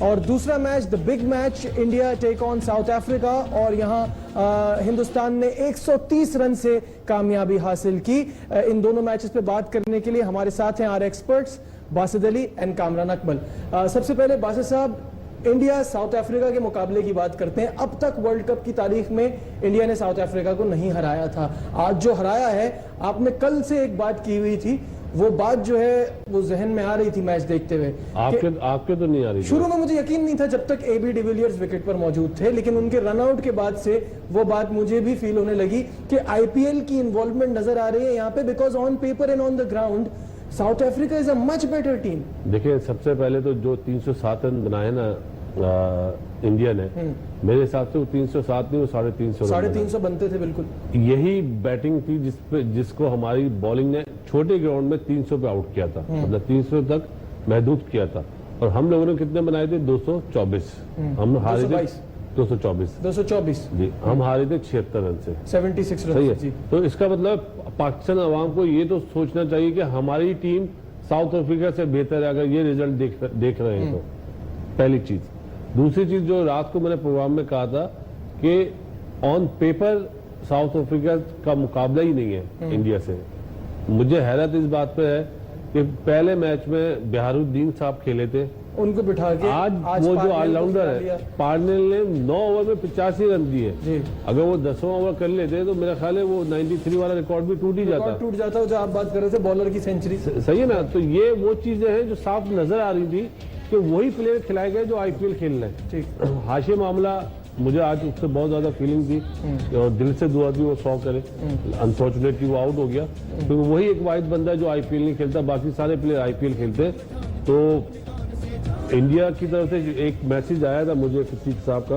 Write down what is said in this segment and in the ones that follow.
और दूसरा match the big match India take on South Africa और यहां हिंदुस्तान ने 130 रन से कामयाबी हासिल की। इन दोनों मैचेस पे बात करने के लिए हमारे साथ हैं our experts Basit Ali and Kamran Akmal. सबसे पहले बासिद साहब, इंडिया साउथ अफ्रीका के मुकाबले की बात करते हैं। अब तक वर्ल्ड कप की तारीख में इंडिया ने साउथ अफ्रीका को नहीं हराया था। आज जो हराया है, आपने कल से एक बात की हुई थी, वो बात जो है वो जहन में आ रही थी मैच देखते हुए। आपके तो नहीं आ रही। शुरू में मुझे यकीन नहीं था जब तक एबी डिविलियर्स विकेट पर मौजूद थे, लेकिन उनके रनआउट के बाद से वो बात मुझे भी फील होने लगी कि आईपीएल की इन्वॉल्वमेंट नजर आ रही है यहाँ पे, because on paper and on the ground south Africa is a much better team. देखिए, सबसे पहले तो जो 307 रन बनाए ना इंडिया ने, मेरे हिसाब से वो 307 नहीं, वो 350 बनते थे। बिल्कुल यही बैटिंग थी जिसको हमारी बॉलिंग ने छोटे ग्राउंड में 300 पे आउट किया था, मतलब 300 तक महदूद किया था। और हम लोगों ने कितने बनाए थे? 224। हम हारे थे 224 जी, हम हारे थे 76 रन से, 76 रन। सही है। तो इसका मतलब पाकिस्तान अवाम को ये तो सोचना चाहिए कि हमारी टीम साउथ अफ्रीका से बेहतर है, अगर ये रिजल्ट देख रहे हैं तो। पहली चीज। दूसरी चीज, जो रात को मैंने प्रोग्राम में कहा था कि ऑन पेपर साउथ अफ्रीका का मुकाबला ही नहीं है इंडिया से। मुझे हैरत इस बात पे है कि पहले मैच में बिहारुद्दीन साहब खेले थे, उनको बिठा के आज वो जो ऑलराउंडर है पार्नेल ने 9 ओवर में 85 रन दिए। अगर वो 10वां ओवर कर लेते तो मेरा ख्याल है वो 93 वाला रिकॉर्ड भी टूट जाता जो आप बात कर रहे थे बॉलर की सेंचुरी। सही है ना? तो ये वो चीजें हैं जो साफ नजर आ रही थी कि वही प्लेयर खिलाए गए जो आईपीएल खेल रहे हैं। ठीक। हाशिम मामला, मुझे आज उससे बहुत ज्यादा फीलिंग थी और दिल से दुआ थी वो 100 करे। अनफॉर्चुनेटली वो आउट हो गया। तो वही एक वाहिद बंदा है जो आईपीएल नहीं खेलता, बाकी सारे प्लेयर आईपीएल खेलते। तो इंडिया की तरफ से एक मैसेज आया था मुझे प्रतीक साहब का।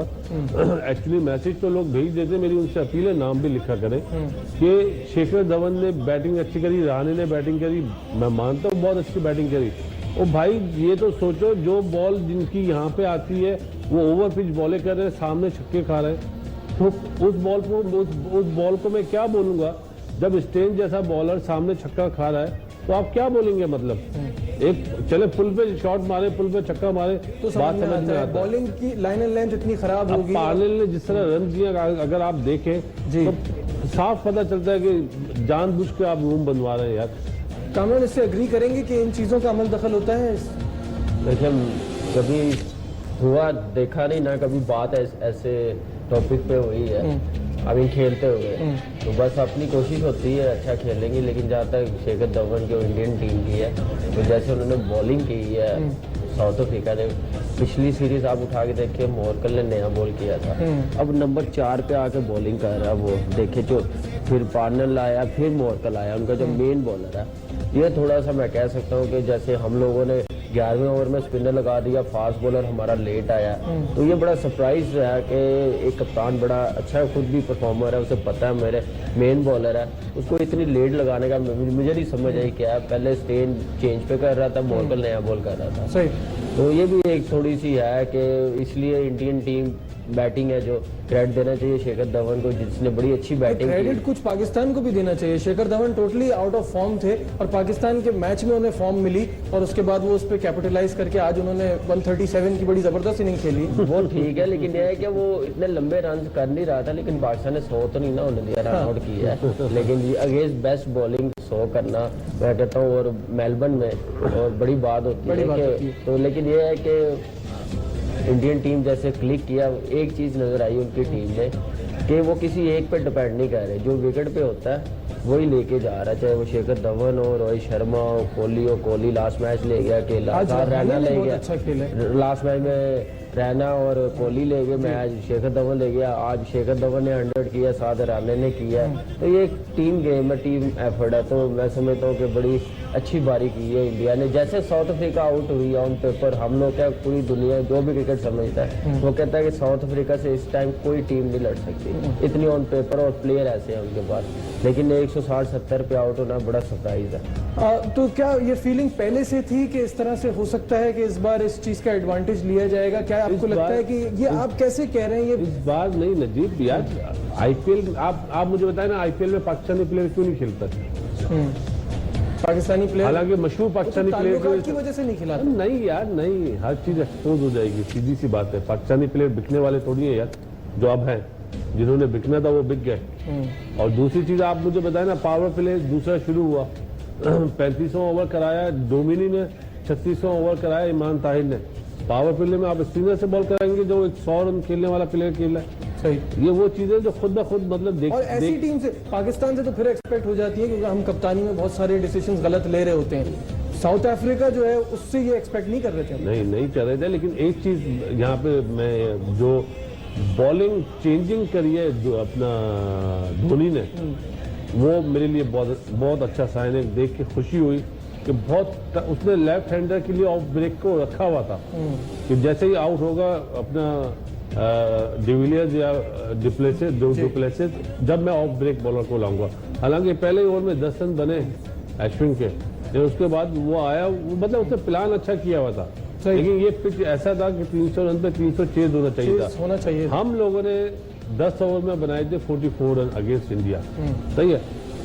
एक्चुअली मैसेज तो लोग भेज देते, मेरी उनसे अपील है नाम भी लिखा करें कि शेखर धवन ने बैटिंग अच्छी करी, रहाणे ने बैटिंग करी, मैं मानता हूँ बहुत अच्छी बैटिंग करी। ओ भाई, ये तो सोचो जो बॉल जिनकी यहाँ पे आती है वो ओवर पिच बॉलें कर रहे हैं, सामने छक्के खा रहे हैं, तो उस बॉल को मैं क्या बोलूंगा? जब स्टेन जैसा बॉलर सामने छक्का खा रहा है तो आप क्या बोलेंगे? मतलब एक चले पुल पे शॉट मारे, पुल पे छक्का मारे तो बात समझ में आता है। बॉलिंग की लाइन एंड लेंथ इतनी खराब होगी। पार्नेल ने जिस तरह रन दिए अगर आप देखें तो साफ पता चलता है कि जानबूझ के आप रूम बनवा रहे हैं यार। कामरान इससे एग्री करेंगे कि इन चीजों का अमल दखल होता है? देखिए, कभी हुआ देखा नहीं ना, कभी बात ऐसे टॉपिक पे हुई है अभी खेलते हुए। तो बस अपनी कोशिश होती है अच्छा खेलेंगे, लेकिन जहाँ तक शेखर धवन की इंडियन टीम की है, तो जैसे उन्होंने बॉलिंग की है साउथ अफ्रीका ने, पिछली सीरीज आप उठा के देखिए मोरकल ने नया बॉल किया था, अब नंबर 4 पे आके बॉलिंग कर रहा है वो देखे, जो फिर पार्नल आया, फिर मोरकल आया, उनका जो मेन बॉलर है। ये थोड़ा सा मैं कह सकता हूँ कि जैसे हम लोगों ने 11वें ओवर में स्पिनर लगा दिया, फास्ट बॉलर हमारा लेट आया, तो ये बड़ा सरप्राइज रहा कि एक कप्तान बड़ा अच्छा खुद भी परफॉर्मर है, उसे पता है मेरे मेन बॉलर है, उसको इतनी लेट लगाने का मुझे नहीं समझ आई क्या है। पहले स्टेन चेंज पे कर रहा था, मोरकल नया बॉल कर रहा था। सही। तो ये भी एक थोड़ी सी है कि इसलिए इंडियन टीम बैटिंग है जो क्रेडिट देना चाहिए शेखर धवन को, जिसने बड़ी अच्छी बैटिंग की। क्रेडिट कुछ पाकिस्तान को भी देना चाहिए। Shekhar Dhawan totally out of form थे और पाकिस्तान के मैच में उन्हें फॉर्म मिली और उसके बाद वो उस पर कैपिटलाइज करके आज उन्होंने 137 की बड़ी जबरदस्त इनिंग खेली। वो ठीक है, लेकिन यह है कि वो इतने लंबे रन कर नहीं रहा था, लेकिन पाकिस्तान ने 100 तो नहीं ना उन्हें दिया, रन आउट किया है। लेकिन अगेंस्ट बेस्ट बॉलिंग 100 करना मैं कहता हूँ, और मेलबर्न में और बड़ी बात होती है। तो लेकिन ये है कि इंडियन टीम जैसे क्लिक किया, एक चीज नजर आई उनकी टीम में कि वो किसी एक पे डिपेंड नहीं कर रहे, जो विकेट पे होता है वही लेके जा रहा है, चाहे वो शेखर धवन हो, रोहित शर्मा हो, कोहली हो। कोहली लास्ट मैच ले गया, अकेला रैना ले गया, लास्ट मैच में रैना और कोहली ले गए मैच, शेखर धवन ले गया, आज शेखर धवन ने 100 किया, साथ रैना ने किया। तो ये एक टीम गेम है, टीम एफर्ट है, तो मैं समझता हूँ कि बड़ी अच्छी बारी की है इंडिया ने। जैसे साउथ अफ्रीका आउट हुई ऑन पेपर, हम लोग क्या पूरी दुनिया जो भी क्रिकेट समझता है वो कहता है कि साउथ अफ्रीका से इस टाइम कोई टीम नहीं लड़ सकती, इतनी ऑन पेपर और प्लेयर ऐसे हैं उनके पास, लेकिन 160-70 पे आउट होना बड़ा सरप्राइज है। तो क्या ये फीलिंग पहले से थी कि इस तरह से हो सकता है कि इस बार इस चीज का एडवांटेज लिया जाएगा? क्या आपको लगता है कि ये आप कैसे कह रहे हैं? ये इस बार नहीं नजीब यार, आईपीएल आप मुझे बताएं ना, आईपीएल में पाकिस्तानी प्लेयर क्यों नहीं खेलता? पाकिस्तानी प्लेयर हालांकि मशहूर पाकिस्तानी प्लेयर की वजह से नहीं खिला था। नहीं यार नहीं, हर चीज एक्सपोज हो जाएगी, सीधी सी बात है। पाकिस्तानी प्लेयर बिकने वाले थोड़ी है यार, जो अब है, जिन्होंने बिकना था वो बिक गए। और दूसरी चीज आप मुझे बताए ना, पावर प्ले दूसरा शुरू हुआ 3500 ओवर कराया डोमिनी ने, 3600 ओवर कराया इमरान ताहिर ने। पावर प्ले में आप स्पिनर से बॉल कराएंगे जो 100 रन खेलने वाला प्लेयर खेल रहा है। सही। ये वो चीजें जो खुद ब खुद मतलब और ऐसी टीम से पाकिस्तान से तो फिर एक्सपेक्ट हो जाती है, क्योंकि हम कप्तानी में बहुत सारे डिसीजंस गलत ले रहे होते हैं। साउथ अफ्रीका जो है उससे ये एक्सपेक्ट नहीं कर रहे थे। नहीं कर रहे थे, लेकिन एक चीज यहाँ पे मैं जो बॉलिंग चेंजिंग करी है अपना धोनी ने, वो मेरे लिए बहुत अच्छा साइन है। देख के खुशी हुई कि बहुत उसने लेफ्ट हैंडर के लिए ऑफ ब्रेक को रखा हुआ था कि जैसे ही आउट होगा अपना डिविलियर्स या डुप्लेसिस, जब मैं ऑफ ब्रेक बॉलर को लाऊंगा। हालांकि पहले ओवर में 10 रन बने अश्विन के, लेकिन उसके बाद वो आया, मतलब उसने प्लान अच्छा किया हुआ था। लेकिन ये पिच ऐसा था कि 300 रन पे 300 होना चाहिए था। हम लोगों ने 10 ओवर में बनाए थे 44 रन अगेंस्ट इंडिया, सही है।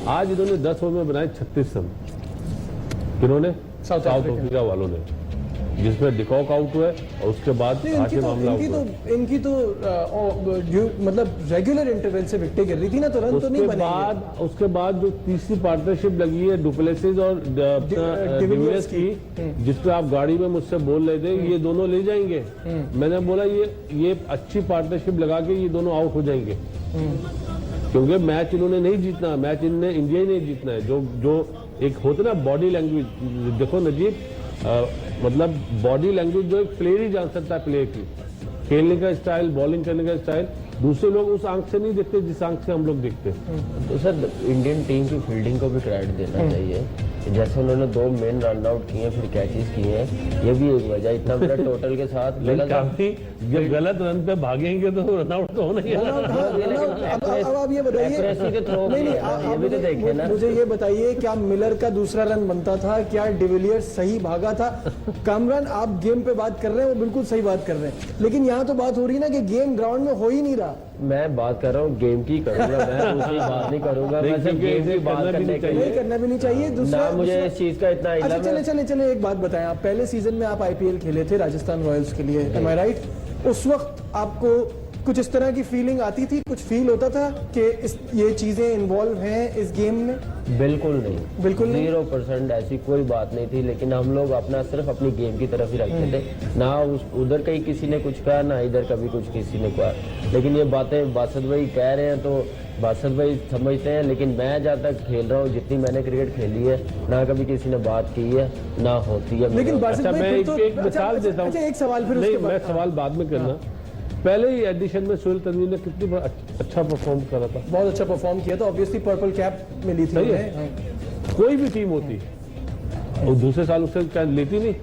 आज इन्होंने 10 ओवर में बनाए 36 रन, किन्होंने? साउथ अफ्रीका वालों ने, जिसमें डिकॉक आउट हुआ और उसके बाद आगे मामला हुआ। इनकी तो मतलब रेगुलर इंटरवल से विकेटें गिर रही थी ना, तो रन तो नहीं बने। उसके बाद जो तीसरी पार्टनरशिप लगी है डुप्लेसिस और डिविलियर्स की, जिसपे आप गाड़ी में मुझसे बोल रहे थे ये दोनों ले जाएंगे, मैंने बोला ये अच्छी पार्टनरशिप लगा के ये दोनों आउट हो जाएंगे, क्योंकि मैच इन्होंने नहीं जीतना, मैच इन्होंने इंडिया ही नहीं जीतना है। जो एक होता ना बॉडी लैंग्वेज, देखो नजीब, मतलब बॉडी लैंग्वेज जो एक प्लेयर ही जान सकता है, प्लेयर की खेलने का स्टाइल, बॉलिंग करने का स्टाइल, दूसरे लोग उस आंख से नहीं देखते जिस आंख से हम लोग देखते हैं। तो सर इंडियन टीम की फील्डिंग को भी क्रेडिट देना चाहिए, जैसे उन्होंने 2 मेन रन आउट किए फिर कैचेस किए हैं, ये भी एक वजह। इतना बड़ा टोटल के साथ काफी जब गलत रन पे भागेंगे तो रन आउट तो होना ही है। अब आप ये बताइए, ये भी तो देखे ना। मुझे ये बताइए, क्या मिलर का दूसरा रन बनता था? क्या डिविलियर्स सही भागा था? कामरान, आप गेम पे बात कर रहे हैं, वो बिल्कुल सही बात कर रहे हैं, लेकिन यहाँ तो बात हो रही है ना कि गेम ग्राउंड में हो ही नहीं रहा। मैं बात कर रहा हूँ गेम की करूंगा, मैं दूसरी बात नहीं करूंगा। मैं सिर्फ गेम की बात करने के लिए, करना भी नहीं चाहिए। दूसरा मुझे इस चीज का इतना अच्छा, चले एक बात बताएं, आप पहले सीजन में आप आईपीएल खेले थे राजस्थान रॉयल्स के लिए, एम आई राइट? उस वक्त आपको कुछ इस तरह की फीलिंग आती थी, कुछ फील होता था कि ये चीजें इन्वॉल्व हैं इस गेम में? बिल्कुल नहीं, बिल्कुल 0% ऐसी कोई बात नहीं थी। लेकिन हम लोग अपना सिर्फ अपनी गेम की तरफ ही रखते थे, ना उधर कहीं किसी ने कुछ कहा, ना इधर कभी कुछ किसी ने कहा। लेकिन ये बातें बासत भाई कह रहे हैं तो बासत भाई समझते हैं, लेकिन मैं जहाँ तक खेल रहा हूँ, जितनी मैंने क्रिकेट खेली है, ना कभी किसी ने बात की है ना होती है। लेकिन अच्छा, मैं एक मिसाल देता हूँ। एक सवाल फिर नहीं, मैं सवाल बाद में करना। पहले ही एडिशन में सुनील तंजीर ने कितनी अच्छा परफॉर्म करा था, बहुत अच्छा परफॉर्म किया था, ऑब्वियसली पर्पल कैप मिली थी उन्हें। कोई भी टीम होती और दूसरे साल उससे क्या लेती नहीं,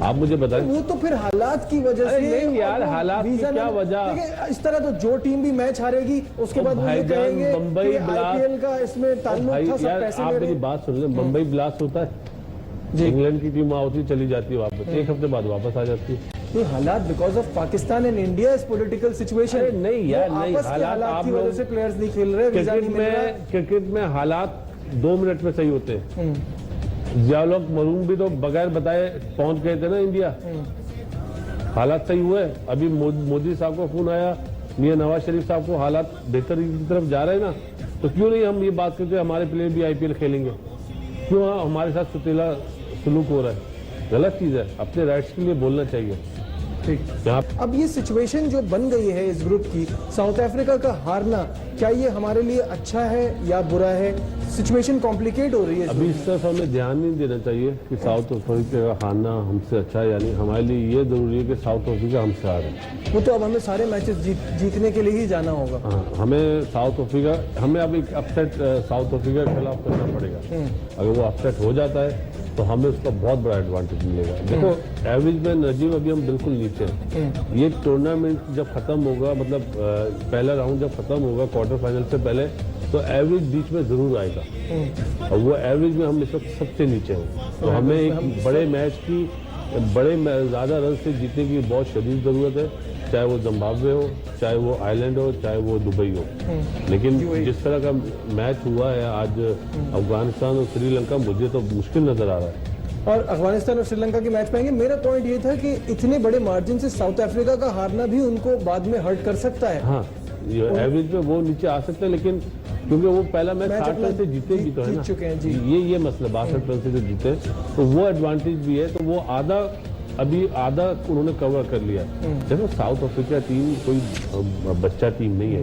आप मुझे बताएं। वो तो फिर हालात की वजह से। नहीं यार, हालात की क्या वजह? इस तरह तो जो टीम भी मैच हारेगी उसके बाद मुझे कहेंगे मुंबई आईपीएल का इसमें ताल्लुक था, सब पैसे आप मेरी बात सुन लें, मुंबई ब्लास्ट होता है, इंग्लैंड की टीम होती चली जाती है वापस, एक हफ्ते बाद वापस आ जाती है। ये हालात because of Pakistan and India is political situation. नहीं यार, नहीं हालात आप की वजह से प्लेयर्स नहीं खेल रहे, वीजा नहीं मिल रहा। क्रिकेट में हालात 2 मिनट में सही होते हैं। जियाउल मरूम भी तो बगैर बताए पहुंच गए थे ना इंडिया, हालात सही हुए। अभी मोदी साहब को फोन आया, मियां नवाज शरीफ साहब को, हालात बेहतर की तरफ जा रहे हैं ना, तो क्यों नहीं हम ये बात करते हमारे प्लेयर भी आईपीएल खेलेंगे? क्यों हमारे साथ सुतीला सुलूक हो रहा है? गलत चीज है, अपने राइट्स के लिए बोलना चाहिए। ठीक। अब ये सिचुएशन जो बन गई है इस ग्रुप की, साउथ अफ्रीका का हारना, क्या ये हमारे लिए अच्छा है या बुरा है? सिचुएशन कॉम्प्लिकेट हो रही है। अभी इस तरफ हमें ध्यान नहीं देना चाहिए कि साउथ अफ्रीका का हारना हमसे अच्छा है, यानी हमारे लिए ये जरूरी है कि साउथ अफ्रीका हमसे हारे। वो तो अब हमें सारे मैचेस जीतने के लिए ही जाना होगा। हाँ, हमें साउथ अफ्रीका, हमें अब एक अपसेट साउथ अफ्रीका के खिलाफ करना पड़ेगा। अगर वो अपसेट हो जाता है तो हमें उसका बहुत बड़ा एडवांटेज मिलेगा। देखो एवरेज में नजीब अभी हम बिल्कुल नीचे हैं। ये टूर्नामेंट जब खत्म होगा, मतलब पहला राउंड जब खत्म होगा क्वार्टर फाइनल से पहले, तो एवरेज बीच में जरूर आएगा, और वो एवरेज में हम इस वक्त सबसे नीचे हैं। तो हमें एक बड़े मैच की बड़े ज़्यादा रन से जीतने की बहुत शदीद ज़रूरत है, चाहे वो जिम्बाब्वे हो, चाहे वो आइलैंड हो, चाहे वो दुबई हो। लेकिन जिस तरह का मैच हुआ है आज अफगानिस्तान और श्रीलंका, मुझे तो मुश्किल नज़र आ रहा है। और अफगानिस्तान और श्रीलंका की मैच पाएंगे। मेरा पॉइंट ये था कि इतने बड़े मार्जिन से साउथ अफ्रीका का हारना भी उनको बाद में हर्ट कर सकता है। हाँ, एवरेज में वो नीचे आ सकते हैं, लेकिन क्योंकि वो पहला मैच 60 रन से जीते भी तो है ना, चुके हैं जी। ये मसला 62 रन से जो जीते, तो वो एडवांटेज भी है। तो वो अभी आधा उन्होंने कवर कर लिया। देखो साउथ अफ्रीका टीम कोई बच्चा टीम नहीं है,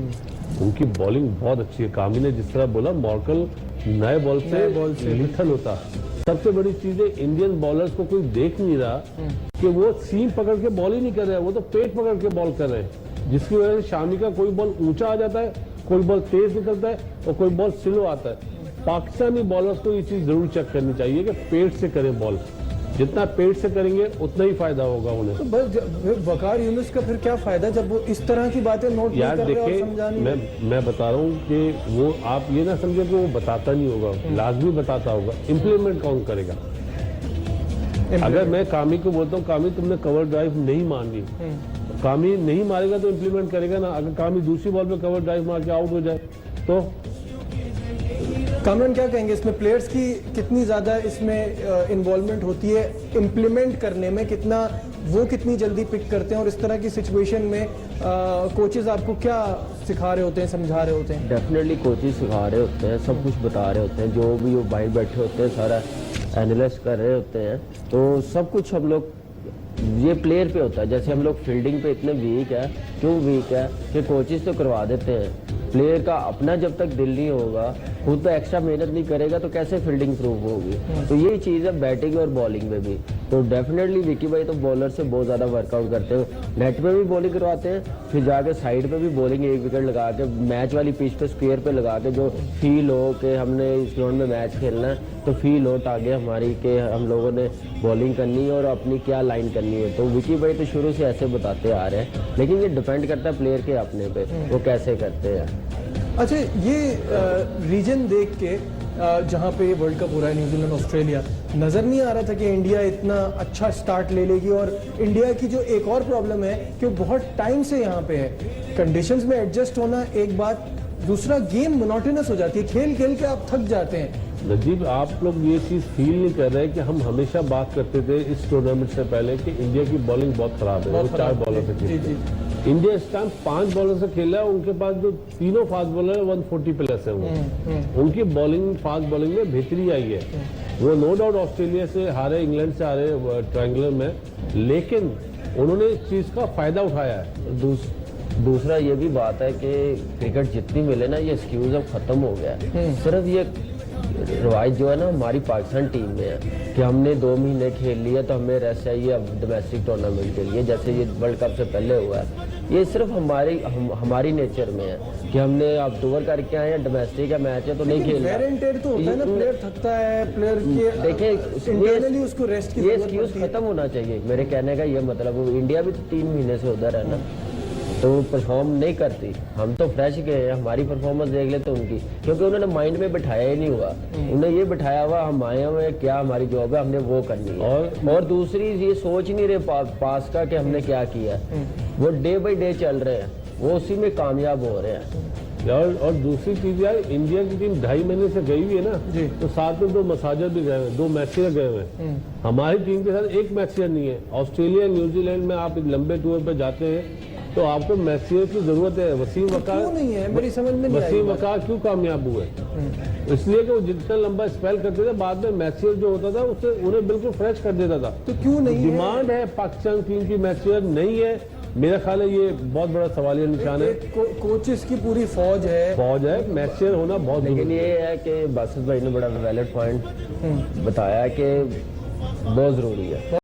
उनकी बॉलिंग बहुत अच्छी है। कामी ने जिस तरह बोला, मॉर्कल नए बॉल से लिथल होता। सबसे बड़ी चीज है, इंडियन बॉलर्स को कोई देख नहीं रहा कि वो सीम पकड़ के बॉल ही नहीं कर रहे हैं, वो तो पेट पकड़ के बॉल कर रहे हैं, जिसकी वजह से शामी का कोई बॉल ऊंचा आ जाता है, कोई बॉल तेज निकलता है और कोई बॉल स्लो आता है। पाकिस्तानी बॉलर्स को ये चीज जरूर चेक करनी चाहिए कि पेट से करें बॉल, जितना पेट से करेंगे उतना ही फायदा होगा उन्हें। तो बस वकार यूनुस का फिर क्या फायदा जब वो इस तरह की बातें नोट नहीं कर रहे और समझानी। मैं बता रहा हूँ कि वो आप ये ना समझे कि वो बताता नहीं होगा, लाजमी बताता होगा। इम्प्लीमेंट कौन करेगा? अगर मैं कामी को बोलता हूँ, कामी तुमने कवर ड्राइव नहीं मारनी, कामी नहीं मारेगा तो इम्प्लीमेंट करेगा ना। अगर कामी दूसरी बॉल पे कवर ड्राइव मार के आउट हो जाए तो कामरान क्या कहेंगे इसमें? प्लेयर्स की कितनी ज्यादा इसमें इन्वॉल्वमेंट होती है इम्प्लीमेंट करने में, कितनी जल्दी पिक करते हैं, और इस तरह की सिचुएशन में कोचेस आपको क्या सिखा रहे होते हैं, समझा रहे होते हैं? डेफिनेटली कोचेस सिखा रहे होते हैं, सब कुछ बता रहे होते हैं, जो भी वो बाहर बैठे होते हैं सारा एनालाइज कर रहे होते हैं। तो सब कुछ हम लोग ये प्लेयर पे होता है। जैसे हम लोग फील्डिंग पे इतने वीक है, क्यों वीक है कि कोचेस तो करवा देते हैं। प्लेयर का अपना जब तक दिल नहीं होगा, खुद तो एक्स्ट्रा मेहनत नहीं करेगा तो कैसे फील्डिंग प्रूव होगी? तो यही चीज़ है बैटिंग और बॉलिंग में भी। तो डेफिनेटली विकी भाई तो बॉलर से बहुत ज़्यादा वर्कआउट करते हैं, नेट पे भी बॉलिंग करवाते हैं, फिर जाके साइड पे भी बॉलिंग एक विकेट लगा के मैच वाली पिच पे स्क्वायर पे लगा के, जो फील हो कि हमने इस ग्राउंड में मैच खेलना है, तो फील हो आगे हमारी कि हम लोगों ने बॉलिंग करनी है और अपनी क्या लाइन करनी है। तो विकी भाई तो शुरू से ऐसे बताते आ रहे हैं, लेकिन ये डिपेंड करता है प्लेयर के अपने पे, वो कैसे करते हैं। अच्छा, ये रीजन देख के जहाँ पे वर्ल्ड कप हो रहा है, न्यूजीलैंड ऑस्ट्रेलिया, नजर नहीं आ रहा था कि इंडिया इतना अच्छा स्टार्ट ले लेगी। और इंडिया की जो एक और प्रॉब्लम है कि वो बहुत टाइम से यहाँ पे है, कंडीशंस में एडजस्ट होना एक बात, दूसरा गेम मोनोटोनस हो जाती है, खेल खेल के आप थक जाते हैं। नजीब, आप लोग ये चीज फील नहीं कर रहे कि हम हमेशा बात करते थे इस टूर्नामेंट से पहले कि इंडिया की बॉलिंग बहुत खराब है, वो 4 बॉलर से खेलते हैं। इंडिया इस टाइम 5 बॉलर से खेल रहा है, उनके पास जो तीनों फास्ट बॉलर है 140 प्लस है वो। उनकी बॉलिंग, फास्ट बॉलिंग में बेहतरी आई है। वो नो डाउट ऑस्ट्रेलिया से हारे, इंग्लैंड से हारे ट्रायंगुलर में, लेकिन उन्होंने इस चीज का फायदा उठाया है। दूसरा ये भी बात है कि क्रिकेट जितनी मिले ना, ये एक्सक्यूज अब खत्म हो गया है। सिर्फ ये रवायत जो है ना हमारी पाकिस्तान टीम में है कि हमने 2 महीने खेल लिया तो हमें रेस्ट चाहिए अब डोमेस्टिक टूर्नामेंट के लिए, जैसे ये वर्ल्ड कप से पहले हुआ है। ये सिर्फ हमारी नेचर में है कि हमने अब टूर करके आए हैं, डोमेस्टिक का मैच है तो नहीं खेलना। वेयर एंड टेयर तो होता है ना, प्लेयर थकता है, प्लेयर के देखिए इंटरनली उसको रेस्ट की ये जरूरत एक्सक्यूज पड़ती है। खत्म होना चाहिए, मेरे कहने का ये मतलब। इंडिया भी तो 3 महीने से उधर है ना, तो परफॉर्म नहीं करती। हम तो फ्रेश गए हैं, हमारी परफॉर्मेंस देख ले तो उनकी, क्योंकि उन्होंने माइंड में बिठाया ही नहीं हुआ। उन्हें ये बिठाया हुआ हम आए हुए हैं, क्या हमारी जॉब है, हमने वो करनी है। और दूसरी ये सोच नहीं रहे पास का कि हमने क्या किया, वो डे बाई डे चल रहे हैं, वो उसी में कामयाब हो रहे हैं। और दूसरी चीज यार, इंडिया की टीम 2.5 महीने से गई हुई है ना, तो साथ में 2 मसाजर भी गए हुए, 2 मैचेर गए हुए हैं। हमारी टीम के साथ एक मैचेर नहीं है। ऑस्ट्रेलिया, न्यूजीलैंड में आप लंबे टूर पे जाते हैं तो आपको मैचेर की जरूरत है। वसीम वकार क्यों नहीं है, मेरी समझ में नहीं आई। वसीम वकार क्यों कामयाब हुए? इसलिए कि वो जितना लंबा स्पेल करते थे, बाद में मैचेर जो होता था उससे उन्हें बिल्कुल फ्रेश कर देता था। तो क्यों नहीं डिमांड है पाकिस्तान टीम की, मैचेर नहीं है। मेरा ख्याल है ये बहुत बड़ा सवालिया निशान है। कोचेस की पूरी फौज है, मैचेर होना बहुत जरूरी है। लेकिन ये है कि बासित भाई ने बड़ा वैलिड पॉइंट बताया कि बहुत जरूरी है।